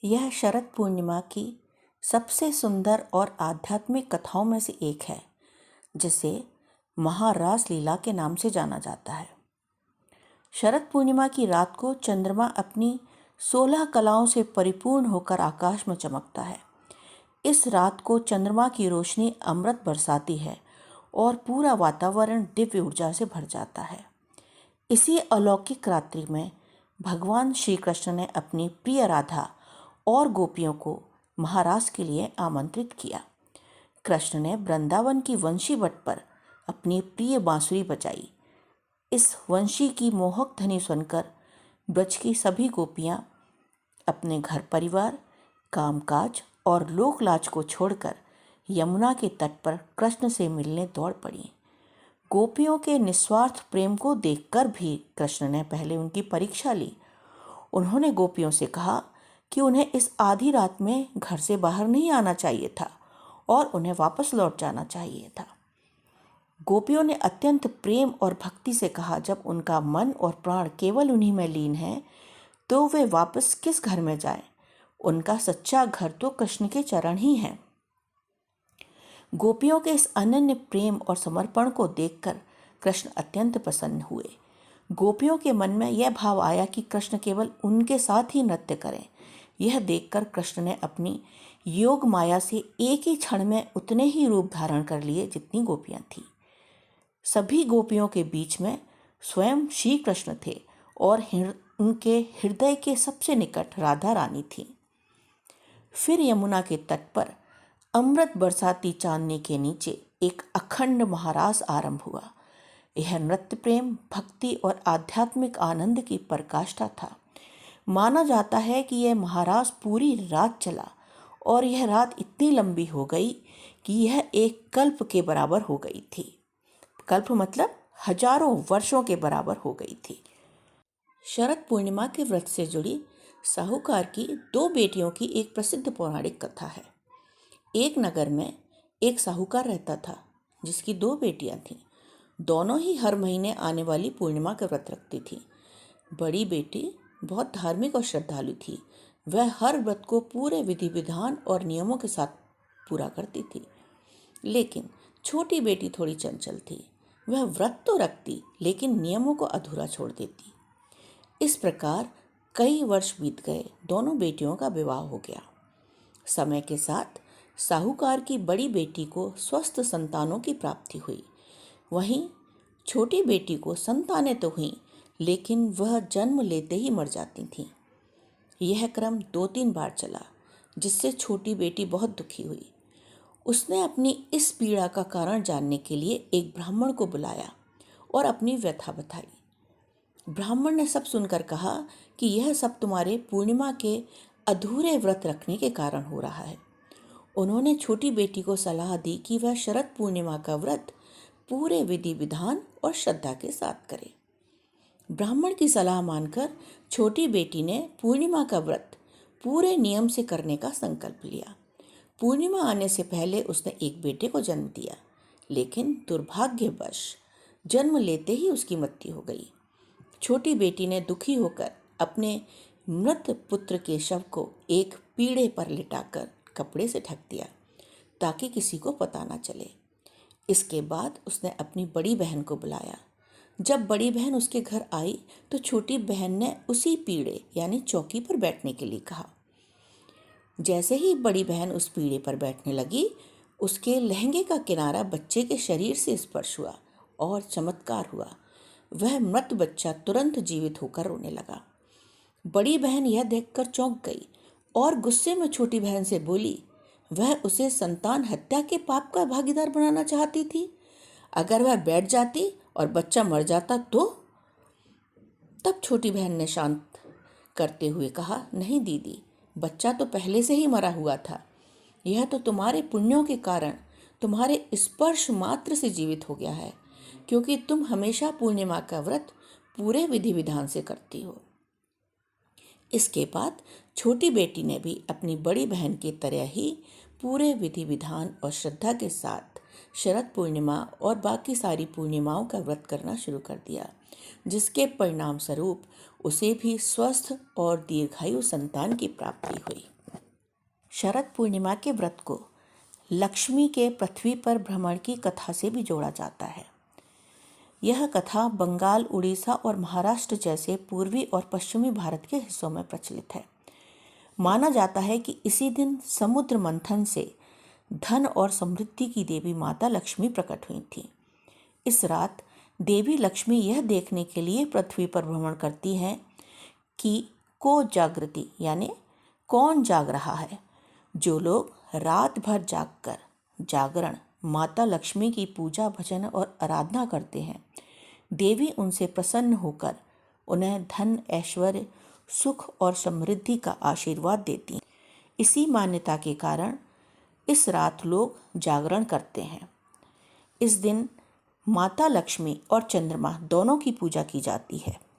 यह शरद पूर्णिमा की सबसे सुंदर और आध्यात्मिक कथाओं में से एक है, जिसे महारास लीला के नाम से जाना जाता है। शरद पूर्णिमा की रात को चंद्रमा अपनी 16 कलाओं से परिपूर्ण होकर आकाश में चमकता है। इस रात को चंद्रमा की रोशनी अमृत बरसाती है और पूरा वातावरण दिव्य ऊर्जा से भर जाता है। इसी अलौकिक रात्रि में भगवान श्री कृष्ण ने अपनी प्रिय राधा और गोपियों को महारास के लिए आमंत्रित किया। कृष्ण ने वृंदावन की वंशी बट पर अपनी प्रिय बांसुरी बजाई। इस वंशी की मोहक ध्वनि सुनकर ब्रज की सभी गोपियां अपने घर परिवार, कामकाज और लोकलाज को छोड़कर यमुना के तट पर कृष्ण से मिलने दौड़ पड़ी। गोपियों के निस्वार्थ प्रेम को देखकर भी कृष्ण ने पहले उनकी परीक्षा ली। उन्होंने गोपियों से कहा कि उन्हें इस आधी रात में घर से बाहर नहीं आना चाहिए था और उन्हें वापस लौट जाना चाहिए था। गोपियों ने अत्यंत प्रेम और भक्ति से कहा, जब उनका मन और प्राण केवल उन्हीं में लीन है तो वे वापस किस घर में जाएं? उनका सच्चा घर तो कृष्ण के चरण ही हैं। गोपियों के इस अनन्य प्रेम और समर्पण को देखकर कृष्ण अत्यंत प्रसन्न हुए। गोपियों के मन में यह भाव आया कि कृष्ण केवल उनके साथ ही नृत्य करें। यह देखकर कृष्ण ने अपनी योग माया से एक ही क्षण में उतने ही रूप धारण कर लिए जितनी गोपियां थीं। सभी गोपियों के बीच में स्वयं श्री कृष्ण थे और उनके हृदय के सबसे निकट राधा रानी थी। फिर यमुना के तट पर अमृत बरसाती चांदनी के नीचे एक अखंड महारास आरंभ हुआ। यह नृत्य प्रेम, भक्ति और आध्यात्मिक आनंद की पराकाष्ठा था। माना जाता है कि यह महारास पूरी रात चला और यह रात इतनी लंबी हो गई कि यह एक कल्प के बराबर हो गई थी। कल्प मतलब हजारों वर्षों के बराबर हो गई थी। शरद पूर्णिमा के व्रत से जुड़ी साहूकार की 2 बेटियों की एक प्रसिद्ध पौराणिक कथा है। एक नगर में एक साहूकार रहता था जिसकी 2 बेटियां थीं। दोनों ही हर महीने आने वाली पूर्णिमा का व्रत रखती थी। बड़ी बेटी बहुत धार्मिक और श्रद्धालु थी। वह हर व्रत को पूरे विधि विधान और नियमों के साथ पूरा करती थी। लेकिन छोटी बेटी थोड़ी चंचल थी। वह व्रत तो रखती लेकिन नियमों को अधूरा छोड़ देती। इस प्रकार कई वर्ष बीत गए। दोनों बेटियों का विवाह हो गया। समय के साथ साहूकार की बड़ी बेटी को स्वस्थ संतानों की प्राप्ति हुई। वहीं छोटी बेटी को संतानें तो हुईं, लेकिन वह जन्म लेते ही मर जाती थीं। यह क्रम 2-3 बार चला, जिससे छोटी बेटी बहुत दुखी हुई। उसने अपनी इस पीड़ा का कारण जानने के लिए एक ब्राह्मण को बुलाया और अपनी व्यथा बताई। ब्राह्मण ने सब सुनकर कहा कि यह सब तुम्हारे पूर्णिमा के अधूरे व्रत रखने के कारण हो रहा है। उन्होंने छोटी बेटी को सलाह दी कि वह शरद पूर्णिमा का व्रत पूरे विधि विधान और श्रद्धा के साथ करे। ब्राह्मण की सलाह मानकर छोटी बेटी ने पूर्णिमा का व्रत पूरे नियम से करने का संकल्प लिया। पूर्णिमा आने से पहले उसने एक बेटे को जन्म दिया, लेकिन दुर्भाग्यवश जन्म लेते ही उसकी मृत्यु हो गई। छोटी बेटी ने दुखी होकर अपने मृत पुत्र के शव को एक पीढ़े पर लिटाकर कपड़े से ढक दिया ताकि किसी को पता न चले। इसके बाद उसने अपनी बड़ी बहन को बुलाया। जब बड़ी बहन उसके घर आई तो छोटी बहन ने उसी पीढ़े यानी चौकी पर बैठने के लिए कहा। जैसे ही बड़ी बहन उस पीढ़े पर बैठने लगी, उसके लहंगे का किनारा बच्चे के शरीर से स्पर्श हुआ और चमत्कार हुआ। वह मृत बच्चा तुरंत जीवित होकर रोने लगा। बड़ी बहन यह देखकर चौंक गई और गुस्से में छोटी बहन से बोली, वह उसे संतान हत्या के पाप का भागीदार बनाना चाहती थी। अगर वह बैठ जाती और बच्चा मर जाता तो? तब छोटी बहन ने शांत करते हुए कहा, नहीं दीदी, बच्चा तो पहले से ही मरा हुआ था। यह तो तुम्हारे पुण्यों के कारण तुम्हारे स्पर्श मात्र से जीवित हो गया है, क्योंकि तुम हमेशा पूर्णिमा का व्रत पूरे विधि विधान से करती हो। इसके बाद छोटी बेटी ने भी अपनी बड़ी बहन की तरह ही पूरे विधि विधान और श्रद्धा के साथ शरद पूर्णिमा और बाकी सारी पूर्णिमाओं का व्रत करना शुरू कर दिया, जिसके परिणाम स्वरूप उसे भी स्वस्थ और दीर्घायु संतान की प्राप्ति हुई। शरद पूर्णिमा के व्रत को लक्ष्मी के पृथ्वी पर भ्रमण की कथा से भी जोड़ा जाता है। यह कथा बंगाल, उड़ीसा और महाराष्ट्र जैसे पूर्वी और पश्चिमी भारत के हिस्सों में प्रचलित है। माना जाता है कि इसी दिन समुद्र मंथन से धन और समृद्धि की देवी माता लक्ष्मी प्रकट हुई थी। इस रात देवी लक्ष्मी यह देखने के लिए पृथ्वी पर भ्रमण करती हैं कि को जागृति यानी कौन जाग रहा है। जो लोग रात भर जागकर जागरण माता लक्ष्मी की पूजा, भजन और आराधना करते हैं, देवी उनसे प्रसन्न होकर उन्हें धन, ऐश्वर्य, सुख और समृद्धि का आशीर्वाद देती हैं। इसी मान्यता के कारण इस रात लोग जागरण करते हैं। इस दिन माता लक्ष्मी और चंद्रमा दोनों की पूजा की जाती है।